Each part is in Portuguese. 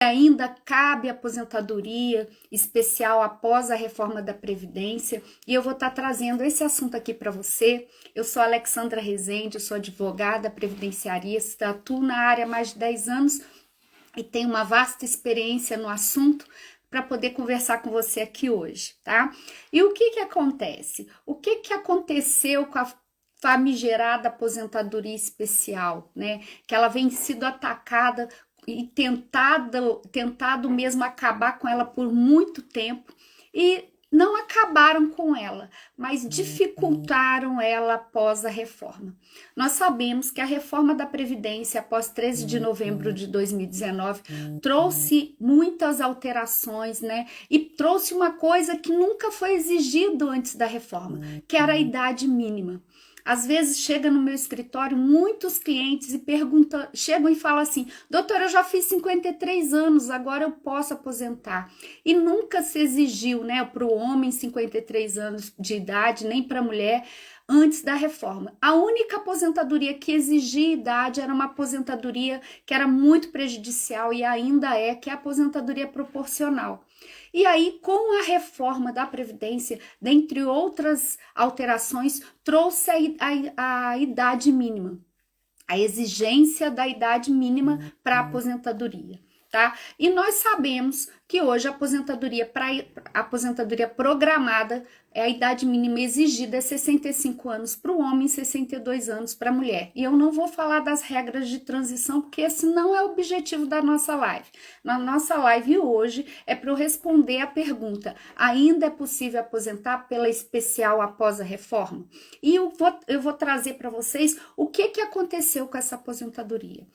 ainda cabe aposentadoria especial após a reforma da Previdência, e eu vou estar trazendo esse assunto aqui para você. Eu sou Alexandra Rezende, eu sou advogada previdenciarista, atuo na área há mais de 10 anos e tenho uma vasta experiência no assunto para poder conversar com você aqui hoje, tá? E o que acontece? O que aconteceu com a famigerada aposentadoria especial, né? Que ela vem sido atacada e tentado mesmo acabar com ela por muito tempo e não acabaram com ela, mas dificultaram ela após a reforma. Nós sabemos que a reforma da Previdência, após 13 de novembro de 2019, trouxe muitas alterações, né? E trouxe uma coisa que nunca foi exigido antes da reforma, que era a idade mínima. Às vezes chega no meu escritório muitos clientes e chegam e falam assim: doutora, eu já fiz 53 anos, agora eu posso aposentar. E nunca se exigiu, né, para o homem 53 anos de idade, nem para a mulher, antes da reforma. A única aposentadoria que exigia idade era uma aposentadoria que era muito prejudicial e ainda é, que é a aposentadoria proporcional. E aí, com a reforma da Previdência, dentre outras alterações, trouxe a idade mínima, a exigência da idade mínima para a aposentadoria, tá? E nós sabemos que hoje a aposentadoria programada, a idade mínima exigida é 65 anos para o homem e 62 anos para a mulher. E eu não vou falar das regras de transição, porque esse não é o objetivo da nossa live. Na nossa live hoje é para eu responder a pergunta: ainda é possível aposentar pela especial após a reforma? E eu vou trazer para vocês o que aconteceu com essa aposentadoria.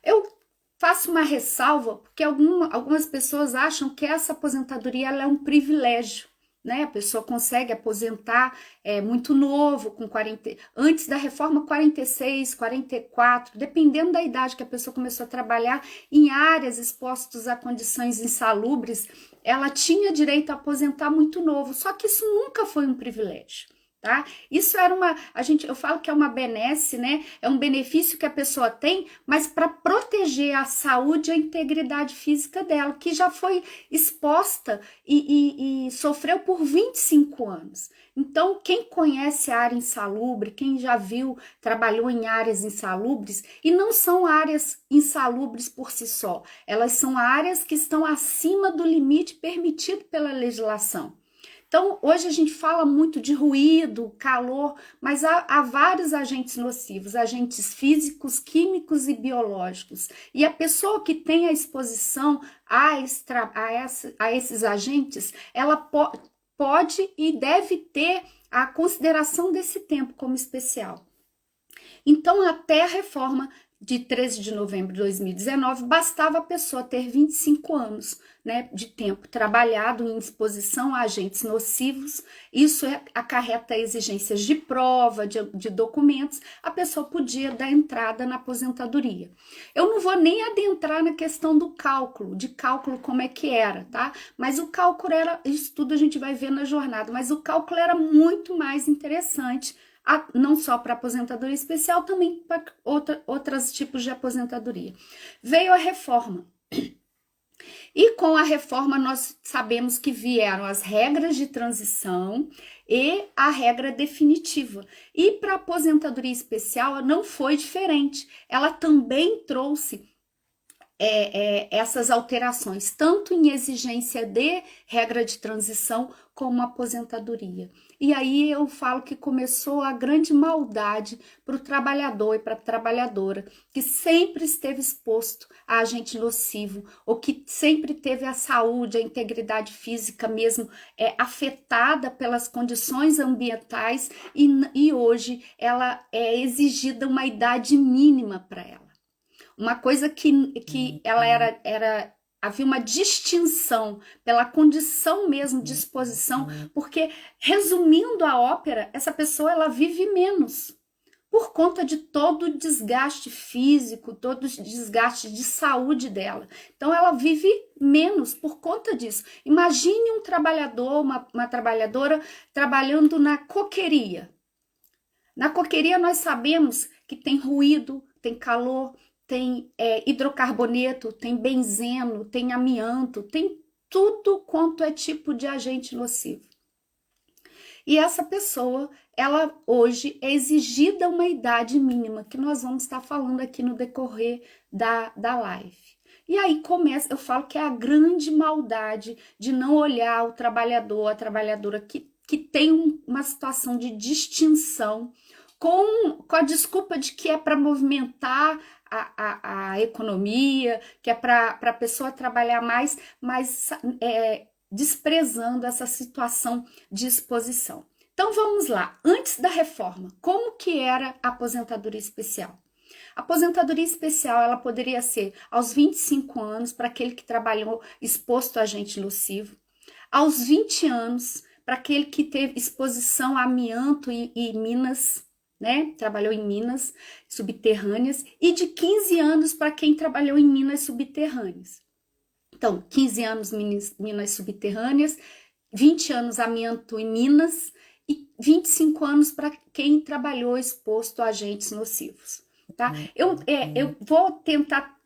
Eu faço uma ressalva, porque algumas pessoas acham que essa aposentadoria ela é um privilégio, né? A pessoa consegue aposentar muito novo, com 40, antes da reforma 46, 44, dependendo da idade que a pessoa começou a trabalhar em áreas expostas a condições insalubres, ela tinha direito a aposentar muito novo, só que isso nunca foi um privilégio. Tá? Isso era eu falo que é uma benesse, né? É um benefício que a pessoa tem, mas para proteger a saúde e a integridade física dela, que já foi exposta e sofreu por 25 anos. Então, quem conhece a área insalubre, quem já viu, trabalhou em áreas insalubres, e não são áreas insalubres por si só, elas são áreas que estão acima do limite permitido pela legislação. Então, hoje a gente fala muito de ruído, calor, mas há vários agentes nocivos, agentes físicos, químicos e biológicos. E a pessoa que tem a exposição a esses agentes, ela pode e deve ter a consideração desse tempo como especial. Então, até a reforma de 13 de novembro de 2019, bastava a pessoa ter 25 anos, né, de tempo trabalhado em exposição a agentes nocivos. Isso acarreta exigências de prova, de documentos. A pessoa podia dar entrada na aposentadoria. Eu não vou nem adentrar na questão do cálculo, como é que era, tá? Mas o cálculo isso tudo a gente vai ver na jornada, mas o cálculo era muito mais interessante, não só para aposentadoria especial, também para outros tipos de aposentadoria. Veio a reforma. E com a reforma nós sabemos que vieram as regras de transição e a regra definitiva. E para a aposentadoria especial não foi diferente. Ela também trouxe essas alterações, tanto em exigência de regra de transição como aposentadoria. E aí eu falo que começou a grande maldade para o trabalhador e para a trabalhadora, que sempre esteve exposto a agente nocivo, ou que sempre teve a saúde, a integridade física mesmo afetada pelas condições ambientais, e hoje ela é exigida uma idade mínima para ela. Uma coisa que ela havia uma distinção pela condição mesmo de exposição, porque, resumindo a ópera, essa pessoa ela vive menos, por conta de todo o desgaste físico, todo o desgaste de saúde dela. Então, ela vive menos por conta disso. Imagine um trabalhador, uma trabalhadora trabalhando na coqueria. Na coqueria, nós sabemos que tem ruído, tem calor, tem hidrocarboneto, tem benzeno, tem amianto, tem tudo quanto é tipo de agente nocivo. E essa pessoa, ela hoje é exigida uma idade mínima, que nós vamos estar falando aqui no decorrer da live. E aí começa, eu falo que é a grande maldade de não olhar o trabalhador, a trabalhadora que tem uma situação de distinção com a desculpa de que é para movimentar a economia, que é para a pessoa trabalhar mais, mas desprezando essa situação de exposição. Então vamos lá, antes da reforma, como que era a aposentadoria especial? A aposentadoria especial, ela poderia ser aos 25 anos para aquele que trabalhou exposto a agente nocivo, aos 20 anos para aquele que teve exposição a amianto e minas, né? Trabalhou em minas subterrâneas, e de 15 anos para quem trabalhou em minas subterrâneas. Então, 15 anos minas subterrâneas, 20 anos amianto em minas e 25 anos para quem trabalhou exposto a agentes nocivos. Tá? Eu vou tentar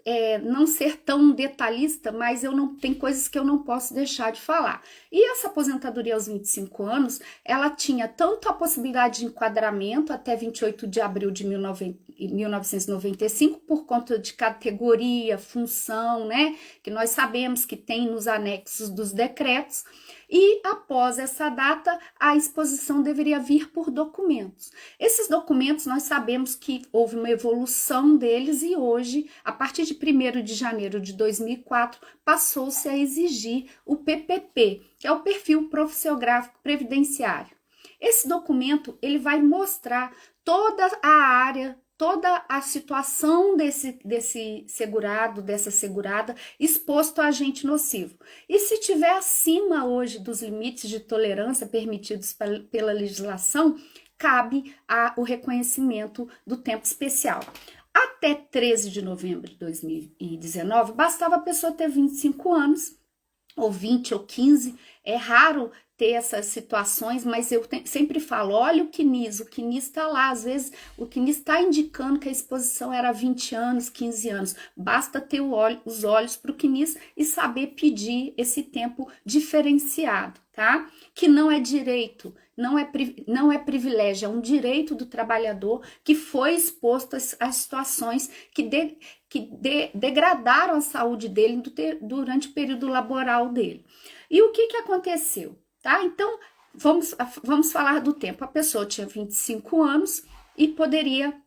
não ser tão detalhista, mas tem coisas que eu não posso deixar de falar. E essa aposentadoria aos 25 anos, ela tinha tanto a possibilidade de enquadramento até 28 de abril de 1995, por conta de categoria, função, né? Que nós sabemos que tem nos anexos dos decretos. E após essa data, a exposição deveria vir por documentos. Esses documentos, nós sabemos que houve uma evolução deles e hoje, a partir de 1º de janeiro de 2004, passou-se a exigir o PPP, que é o Perfil Profissiográfico Previdenciário. Esse documento, ele vai mostrar toda a área, toda a situação desse segurado, dessa segurada, exposto a agente nocivo. E se tiver acima hoje dos limites de tolerância permitidos pela legislação, cabe o reconhecimento do tempo especial. Até 13 de novembro de 2019, bastava a pessoa ter 25 anos, ou 20 ou 15, é raro ter essas situações, mas eu sempre falo, olha o CNIS está lá, às vezes o CNIS está indicando que a exposição era 20 anos, 15 anos, basta ter os olhos para o CNIS e saber pedir esse tempo diferenciado, tá? Que não é direito, não é privilégio, é um direito do trabalhador que foi exposto a situações que degradaram a saúde dele durante o período laboral dele. E o que aconteceu? Tá? Então, vamos falar do tempo. A pessoa tinha 25 anos e poderia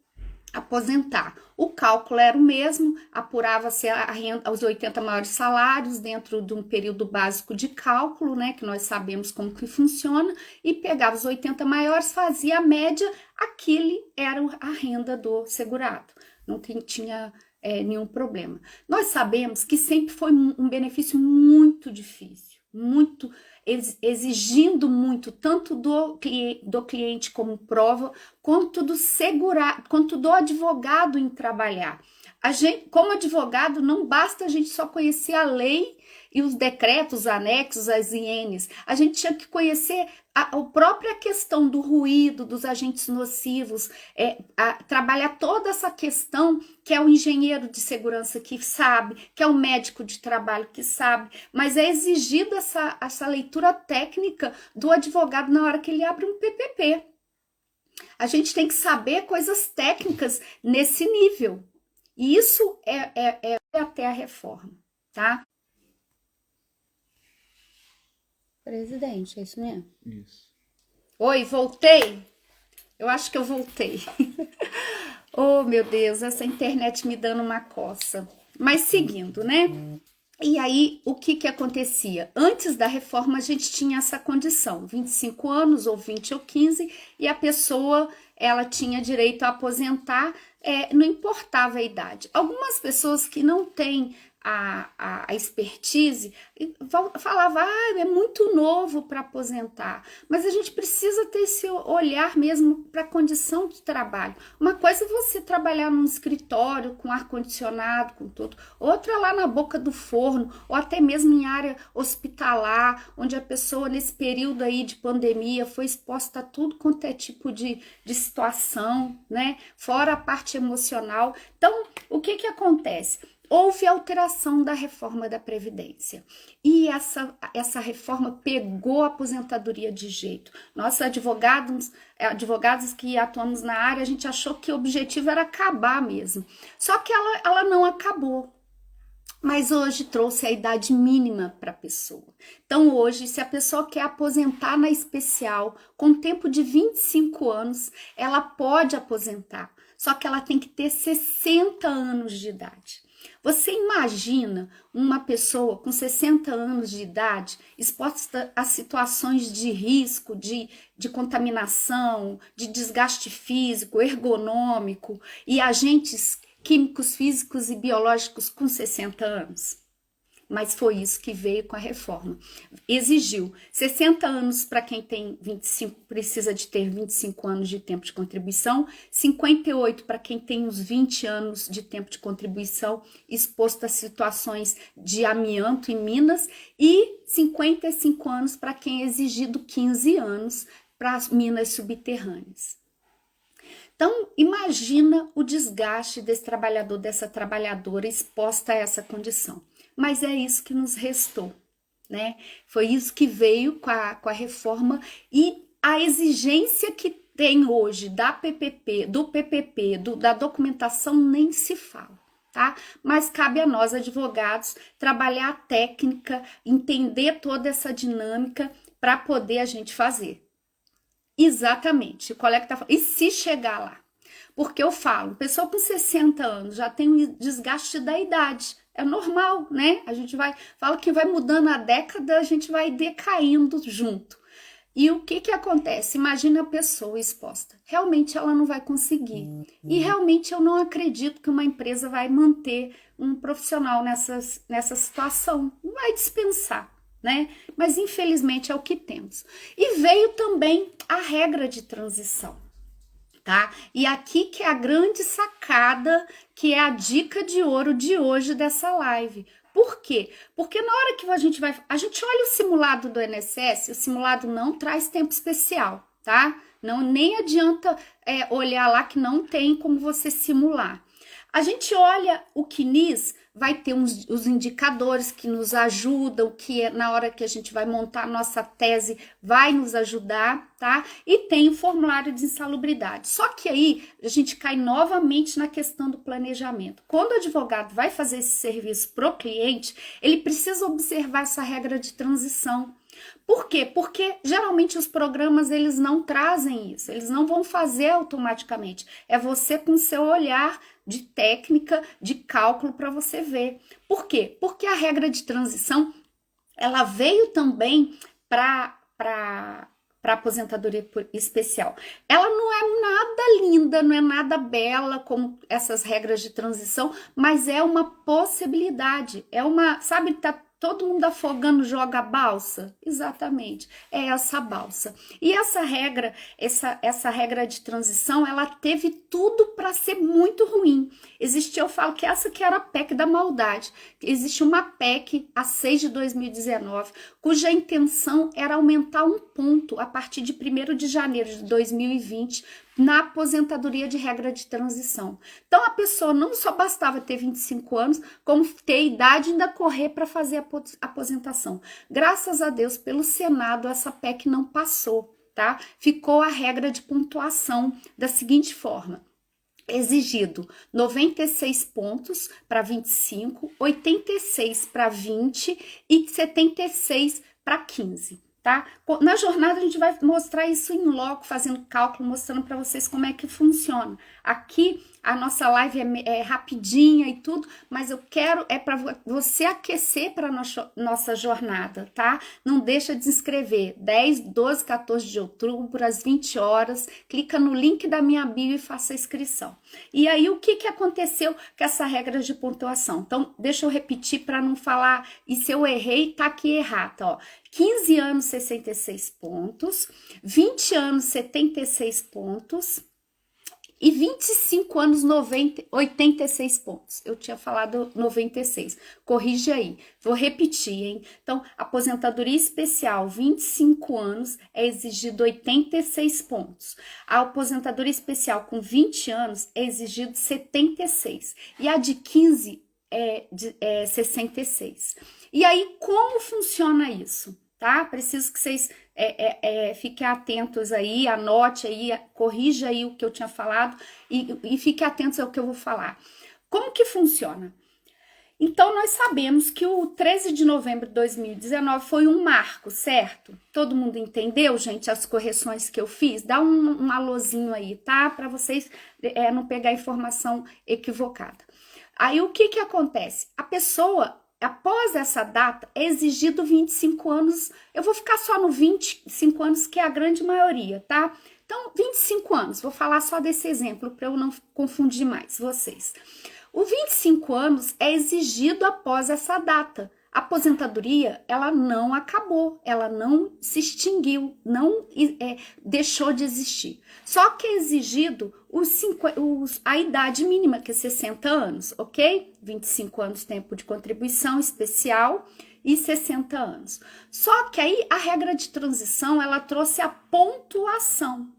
aposentar. O cálculo era o mesmo, apurava-se a renda, os 80 maiores salários dentro de um período básico de cálculo, né, que nós sabemos como que funciona, e pegava os 80 maiores, fazia a média, aquele era a renda do segurado. Não tinha nenhum problema. Nós sabemos que sempre foi um benefício muito difícil, muito exigindo muito, tanto do cliente como prova, quanto do segurado, quanto do advogado em trabalhar. A gente, como advogado, não basta a gente só conhecer a lei e os decretos, os anexos, as INs. A gente tinha que conhecer a própria questão do ruído, dos agentes nocivos, trabalhar toda essa questão que é o engenheiro de segurança que sabe, que é o médico de trabalho que sabe, mas é exigido essa leitura técnica do advogado na hora que ele abre um PPP. A gente tem que saber coisas técnicas nesse nível. E isso é até a reforma, tá? Presidente, é isso mesmo? Isso. Oi, voltei? Eu acho que eu voltei. Oh, meu Deus, essa internet me dando uma coça. Mas seguindo, né? E aí, o que acontecia? Antes da reforma, a gente tinha essa condição, 25 anos, ou 20 ou 15, e a pessoa, ela tinha direito a aposentar, não importava a idade. Algumas pessoas que não têm a expertise, falava, é muito novo para aposentar, mas a gente precisa ter esse olhar mesmo para a condição de trabalho. Uma coisa é você trabalhar num escritório com ar-condicionado, com tudo, outra lá na boca do forno, ou até mesmo em área hospitalar, onde a pessoa nesse período aí de pandemia foi exposta a tudo quanto é tipo de situação, né? Fora a parte emocional. Então, o que acontece? Houve alteração da reforma da Previdência e essa reforma pegou a aposentadoria de jeito. Nós, advogados que atuamos na área, a gente achou que o objetivo era acabar mesmo. Só que ela não acabou. Mas hoje trouxe a idade mínima para a pessoa. Então hoje, se a pessoa quer aposentar na especial com tempo de 25 anos, ela pode aposentar. Só que ela tem que ter 60 anos de idade. Você imagina uma pessoa com 60 anos de idade exposta a situações de risco, de contaminação, de desgaste físico, ergonômico e agentes químicos, físicos e biológicos com 60 anos? Mas foi isso que veio com a reforma. Exigiu 60 anos para quem tem 25, precisa de ter 25 anos de tempo de contribuição, 58 para quem tem uns 20 anos de tempo de contribuição exposto a situações de amianto em minas e 55 anos para quem é exigido 15 anos para as minas subterrâneas. Então, imagina o desgaste desse trabalhador, dessa trabalhadora exposta a essa condição. Mas é isso que nos restou, né? Foi isso que veio com a reforma e a exigência que tem hoje da PPP, da documentação nem se fala, tá? Mas cabe a nós, advogados, trabalhar a técnica, entender toda essa dinâmica para poder a gente fazer. Exatamente, o colega tá falando. E se chegar lá? Porque eu falo, pessoa com 60 anos já tem um desgaste da idade. É normal, né? A gente fala que vai mudando a década, a gente vai decaindo junto. E o que acontece? Imagina a pessoa exposta. Realmente ela não vai conseguir. E realmente eu não acredito que uma empresa vai manter um profissional nessa situação. Não vai dispensar, né? Mas infelizmente é o que temos. E veio também a regra de transição. Tá? E aqui que é a grande sacada, que é a dica de ouro de hoje dessa live. Por quê? Porque na hora que a gente olha o simulado do INSS, o simulado não traz tempo especial, tá? Não, nem adianta olhar lá que não tem como você simular. A gente olha o CNIS, vai ter os indicadores que nos ajudam, que na hora que a gente vai montar a nossa tese vai nos ajudar, tá? E tem o formulário de insalubridade. Só que aí a gente cai novamente na questão do planejamento. Quando o advogado vai fazer esse serviço pro cliente, ele precisa observar essa regra de transição. Por quê? Porque geralmente os programas eles não trazem isso, eles não vão fazer automaticamente. É você com seu olhar de técnica, de cálculo para você ver. Por quê? Porque a regra de transição ela veio também para aposentadoria especial. Ela não é nada linda, não é nada bela como essas regras de transição, mas é uma possibilidade. É uma, sabe, tá todo mundo afogando, joga a balsa? Exatamente, é essa balsa. E essa regra, essa regra de transição, ela teve tudo para ser muito ruim. Eu falo que essa que era a PEC da maldade. Existe uma PEC, a 6 de 2019, cuja intenção era aumentar um ponto a partir de 1º de janeiro de 2020 na aposentadoria de regra de transição. Então, a pessoa não só bastava ter 25 anos, como ter idade e ainda correr para fazer a aposentação. Graças a Deus, pelo Senado, essa PEC não passou, tá? Ficou a regra de pontuação da seguinte forma: exigido 96 pontos para 25, 86 para 20 e 76 para 15. Tá? Na jornada a gente vai mostrar isso em loco, fazendo cálculo, mostrando para vocês como é que funciona. Aqui a nossa live é rapidinha e tudo, mas eu quero para você aquecer para nossa jornada, tá? Não deixa de se inscrever. 10, 12, 14 de outubro, às 20 horas, clica no link da minha bio e faça a inscrição. E aí o que aconteceu com essa regra de pontuação? Então, deixa eu repetir para não falar, e se eu errei, tá aqui errado, ó. 15 anos, 66 pontos, 20 anos, 76 pontos, e 25 anos 86 pontos. Eu tinha falado 96. Corrige aí. Vou repetir, hein? Então, aposentadoria especial, 25 anos, é exigido 86 pontos. A aposentadoria especial com 20 anos é exigido 76. E a de 15 é 66. E aí, como funciona isso? Tá? Preciso que vocês fiquem atentos aí, anote aí, corrija aí o que eu tinha falado e fiquem atentos ao que eu vou falar. Como que funciona? Então, nós sabemos que o 13 de novembro de 2019 foi um marco, certo? Todo mundo entendeu, gente, as correções que eu fiz? Dá um alôzinho aí, tá? Para vocês não pegar informação equivocada. Aí, o que acontece? A pessoa, após essa data, é exigido 25 anos. Eu vou ficar só no 25 anos, que é a grande maioria, tá? Então, 25 anos, vou falar só desse exemplo para eu não confundir mais vocês. O 25 anos é exigido após essa data. A aposentadoria, ela não acabou, ela não se extinguiu, deixou de existir. Só que é exigido a idade mínima, que é 60 anos, ok? 25 anos tempo de contribuição especial e 60 anos. Só que aí a regra de transição, ela trouxe a pontuação.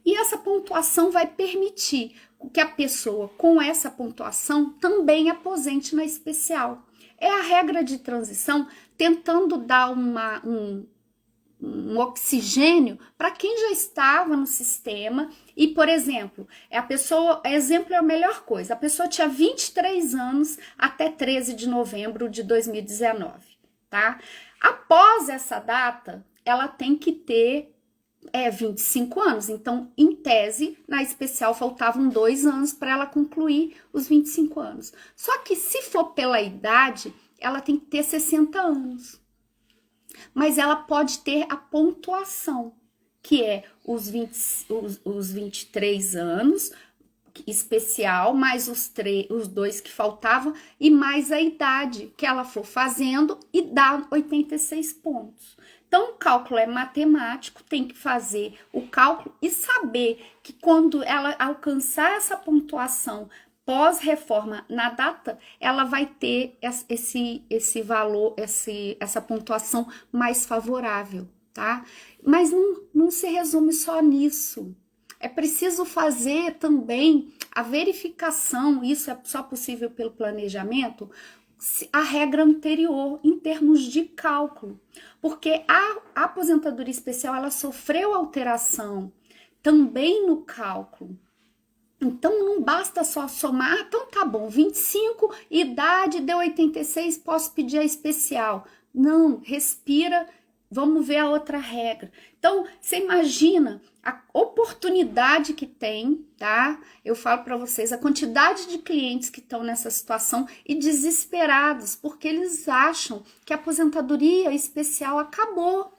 E essa pontuação vai permitir que a pessoa com essa pontuação também aposente na especial. É a regra de transição tentando dar um oxigênio para quem já estava no sistema e, por exemplo, exemplo é a melhor coisa, a pessoa tinha 23 anos até 13 de novembro de 2019, tá? Após essa data, ela tem que ter 25 anos, então, em tese, na especial faltavam 2 anos para ela concluir os 25 anos. Só que se for pela idade, ela tem que ter 60 anos. Mas ela pode ter a pontuação, que é os 23 anos, especial, mais os 2 que faltavam, e mais a idade que ela for fazendo e dá 86 pontos. Então, o cálculo é matemático, tem que fazer o cálculo e saber que quando ela alcançar essa pontuação pós-reforma na data, ela vai ter esse valor, essa pontuação mais favorável, tá? Mas não se resume só nisso. É preciso fazer também a verificação, isso é só possível pelo planejamento, a regra anterior em termos de cálculo, porque a aposentadoria especial ela sofreu alteração também no cálculo. Então não basta só somar, então tá bom, 25, idade deu 86, posso pedir a especial. Não, respira, vamos ver a outra regra. Então, você imagina a oportunidade que tem, tá? Eu falo para vocês, a quantidade de clientes que estão nessa situação e desesperados, porque eles acham que a aposentadoria especial acabou.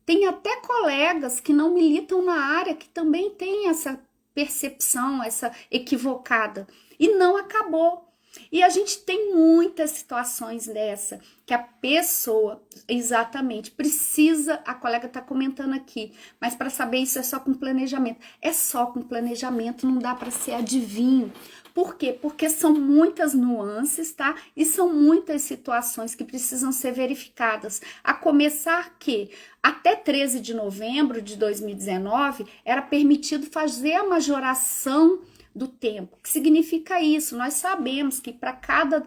Tem até colegas que não militam na área que também têm essa percepção, essa equivocada. E não acabou. E a gente tem muitas situações dessa, que a pessoa, exatamente, precisa, a colega está comentando aqui, mas para saber isso é só com planejamento. É só com planejamento, não dá para ser adivinho. Por quê? Porque são muitas nuances, tá? E são muitas situações que precisam ser verificadas. A começar que até 13 de novembro de 2019 era permitido fazer a majoração do tempo. O que significa isso? Nós sabemos que para cada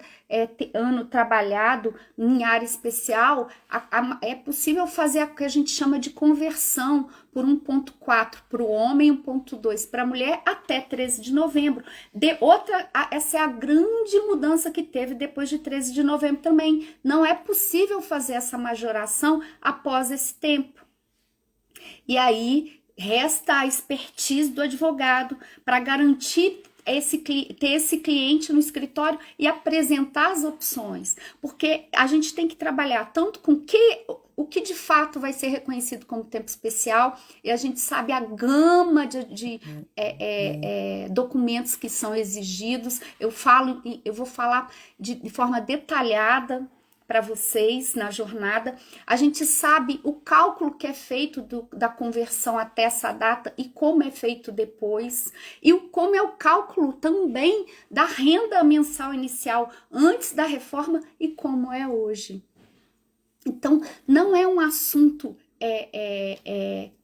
ano trabalhado em área especial, é possível fazer o que a gente chama de conversão por 1,4 para o homem e 1,2 para a mulher até 13 de novembro. Essa é a grande mudança que teve depois de 13 de novembro também. Não é possível fazer essa majoração após esse tempo. E aí resta a expertise do advogado para garantir ter esse cliente no escritório e apresentar as opções, porque a gente tem que trabalhar tanto com o que de fato vai ser reconhecido como tempo especial, e a gente sabe a gama de documentos que são exigidos. Eu vou falar de forma detalhada para vocês na jornada. A gente sabe o cálculo que é feito da conversão até essa data e como é feito depois, e como é o cálculo também da renda mensal inicial antes da reforma e como é hoje. Então, não é um assunto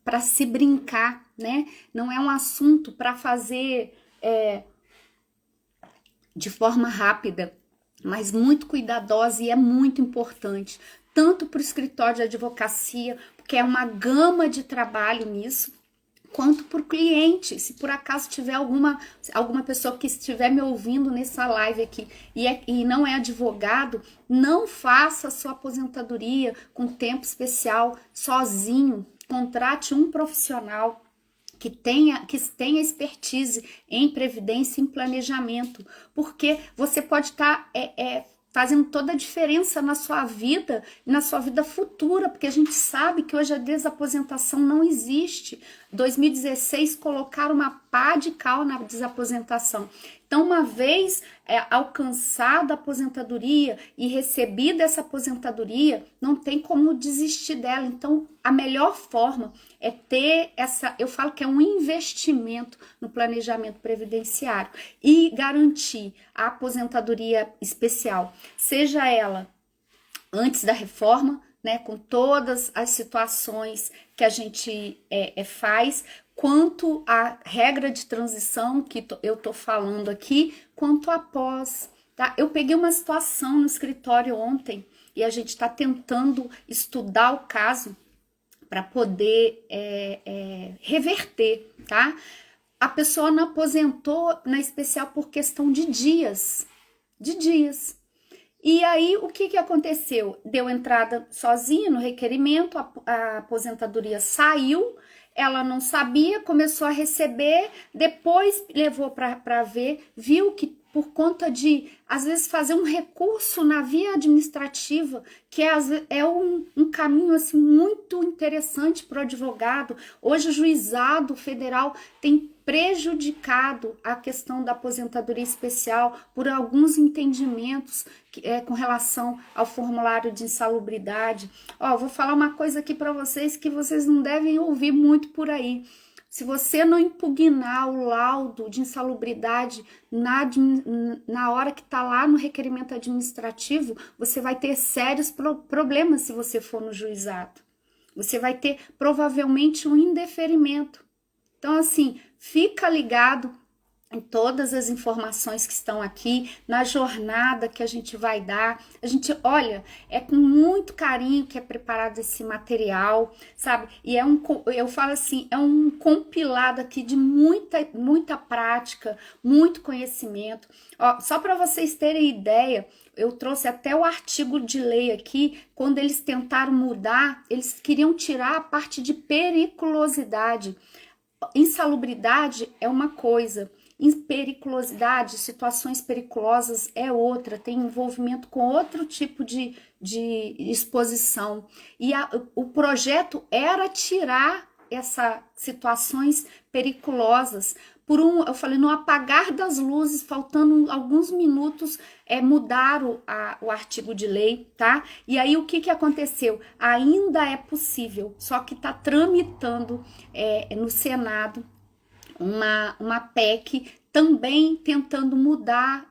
para se brincar, né? Não é um assunto para fazer de forma rápida, mas muito cuidadosa, e é muito importante, tanto para o escritório de advocacia, porque é uma gama de trabalho nisso, quanto para o cliente. Se por acaso tiver alguma pessoa que estiver me ouvindo nessa live aqui e não é advogado, não faça sua aposentadoria com tempo especial sozinho. Contrate um profissional que tenha expertise em previdência e em planejamento, porque você pode estar fazendo toda a diferença na sua vida e na sua vida futura, porque a gente sabe que hoje a desaposentação não existe. 2016 colocaram uma pá de cal na desaposentação. Então, uma vez alcançada a aposentadoria e recebida essa aposentadoria, não tem como desistir dela. Então, a melhor forma é ter eu falo que é um investimento no planejamento previdenciário e garantir a aposentadoria especial, seja ela antes da reforma, né, com todas as situações que a gente faz, quanto a regra de transição que eu tô falando aqui, quanto após, tá? Eu peguei uma situação no escritório ontem e a gente está tentando estudar o caso para poder reverter, tá? A pessoa não aposentou na especial por questão de dias, E aí, o que aconteceu? Deu entrada sozinha no requerimento, a aposentadoria saiu, ela não sabia, começou a receber, depois levou para ver, viu que por conta de, às vezes, fazer um recurso na via administrativa, que é um caminho assim, muito interessante para o advogado. Hoje o juizado federal tem prejudicado a questão da aposentadoria especial por alguns entendimentos com relação ao formulário de insalubridade. Vou falar uma coisa aqui para vocês que vocês não devem ouvir muito por aí. Se você não impugnar o laudo de insalubridade na hora que está lá no requerimento administrativo, você vai ter sérios problemas se você for no juizado. Você vai ter provavelmente um indeferimento. Então, assim, fica ligado em todas as informações que estão aqui, na jornada que a gente vai dar. A gente, olha, é com muito carinho que é preparado esse material, sabe? E eu falo assim, é um compilado aqui de muita prática, muito conhecimento. Só para vocês terem ideia, eu trouxe até o artigo de lei aqui, quando eles tentaram mudar, eles queriam tirar a parte de periculosidade. Insalubridade é uma coisa, periculosidade, situações periculosas é outra, tem envolvimento com outro tipo de exposição. E o projeto era tirar essas situações periculosas. Eu falei, no apagar das luzes, faltando alguns minutos, mudaram o artigo de lei, tá? E aí o que aconteceu? Ainda é possível, só que está tramitando no Senado uma PEC também tentando mudar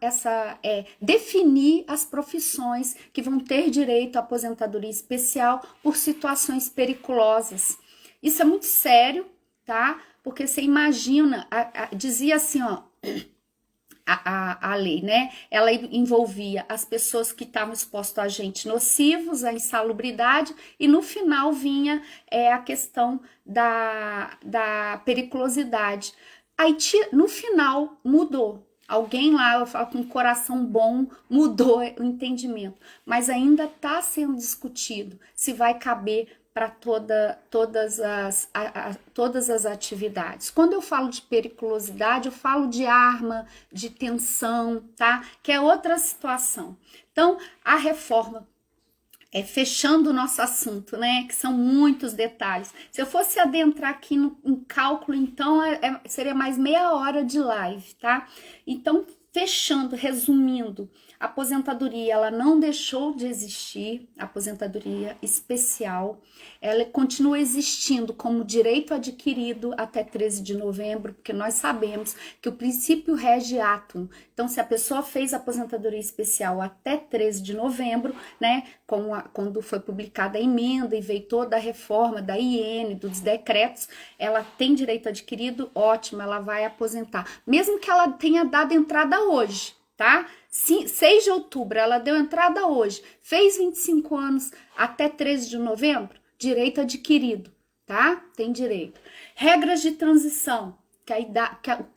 definir as profissões que vão ter direito à aposentadoria especial por situações periculosas. Isso é muito sério, tá? Porque você imagina, dizia assim, a lei, né? Ela envolvia as pessoas que estavam expostas a agentes nocivos, a insalubridade, e no final vinha a questão da periculosidade. Aí, no final, mudou. Alguém lá, eu falo com um coração bom, mudou o entendimento. Mas ainda está sendo discutido se vai caber para todas as atividades. Quando eu falo de periculosidade, eu falo de arma, de tensão, tá? Que é outra situação. Então, a reforma, fechando o nosso assunto, né? Que são muitos detalhes. Se eu fosse adentrar aqui em cálculo, então seria mais meia hora de live, tá? Então, fechando, resumindo, A aposentadoria, ela não deixou de existir, a aposentadoria especial, ela continua existindo como direito adquirido até 13 de novembro, porque nós sabemos que o princípio rege atum. Então, se a pessoa fez a aposentadoria especial até 13 de novembro, né, quando foi publicada a emenda e veio toda a reforma da IN, dos decretos, ela tem direito adquirido, ótimo, ela vai aposentar. Mesmo que ela tenha dado entrada hoje, tá? 6 de outubro, ela deu entrada hoje, fez 25 anos até 13 de novembro, direito adquirido, tá? Tem direito. Regras de transição, que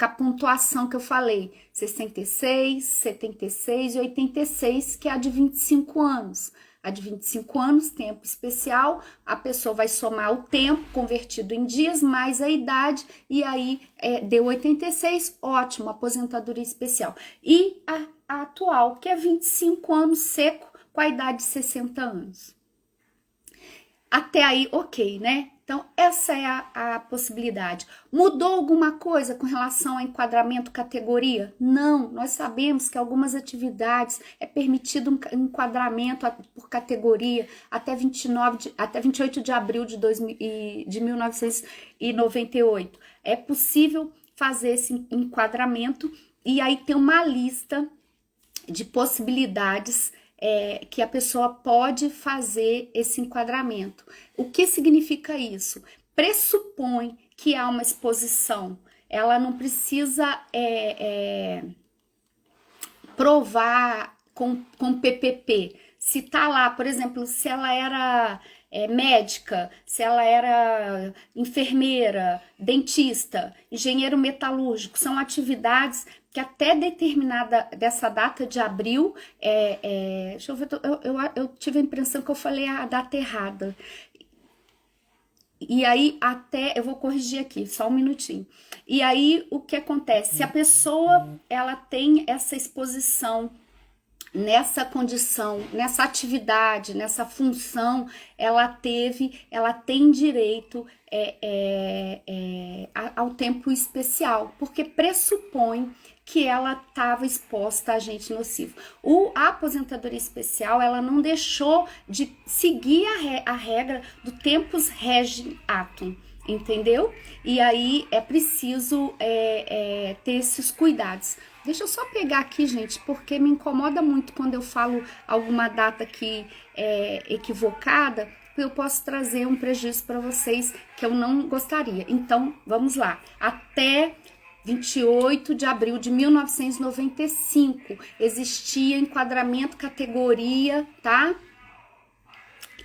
a pontuação que eu falei, 66, 76 e 86, que é a de 25 anos. A de 25 anos, tempo especial, a pessoa vai somar o tempo convertido em dias, mais a idade, e aí deu 86, ótimo, aposentadoria especial. E a atual, que é 25 anos seco, com a idade de 60 anos. Até aí, ok, né? Então, essa é a possibilidade. Mudou alguma coisa com relação ao enquadramento categoria? Não, nós sabemos que algumas atividades é permitido um enquadramento por categoria até 28 de abril de 1998. É possível fazer esse enquadramento e aí tem uma lista de possibilidades que a pessoa pode fazer esse enquadramento. O que significa isso? Pressupõe que há uma exposição. Ela não precisa provar com PPP. Se tá lá, por exemplo, se ela era médica, se ela era enfermeira, dentista, engenheiro metalúrgico, são atividades que até determinada dessa data de abril, deixa eu ver, eu tive a impressão que eu falei a data errada. E aí eu vou corrigir aqui, só um minutinho. E aí o que acontece? Se a pessoa ela tem essa exposição nessa condição, nessa atividade, nessa função, ela tem direito ao tempo especial, porque pressupõe que ela estava exposta a agente nocivo. A aposentadoria especial, ela não deixou de seguir a regra do tempus regim atum, entendeu? E aí é preciso ter esses cuidados. Deixa eu só pegar aqui, gente, porque me incomoda muito quando eu falo alguma data que é equivocada, eu posso trazer um prejuízo para vocês que eu não gostaria. Então, vamos lá. Até 28 de abril de 1995, existia enquadramento categoria, tá?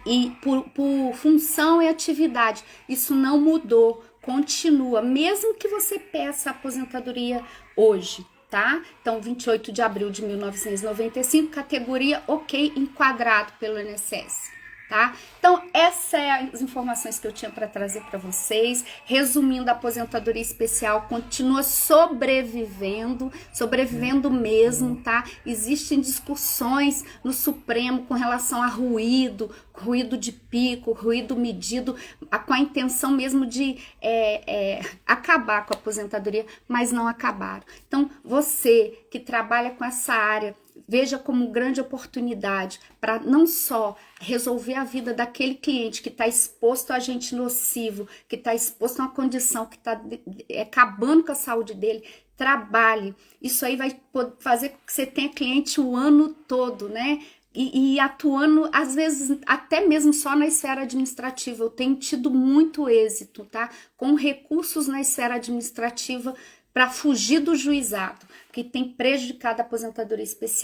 E por função e atividade, isso não mudou, continua, mesmo que você peça a aposentadoria hoje, tá? Então, 28 de abril de 1995, categoria ok, enquadrado pelo INSS. Tá? Então, essas são as informações que eu tinha para trazer para vocês. Resumindo, a aposentadoria especial continua sobrevivendo mesmo, tá? Existem discussões no Supremo com relação a ruído de pico, ruído medido, com a intenção mesmo de acabar com a aposentadoria, mas não acabaram. Então, você que trabalha com essa área, veja como grande oportunidade para não só resolver a vida daquele cliente que está exposto a agente nocivo, que está exposto a uma condição que está acabando com a saúde dele, trabalhe. Isso aí vai fazer com que você tenha cliente o ano todo, né? E atuando, às vezes, até mesmo só na esfera administrativa. Eu tenho tido muito êxito, tá? Com recursos na esfera administrativa para fugir do juizado, que tem prejudicado a aposentadoria especial.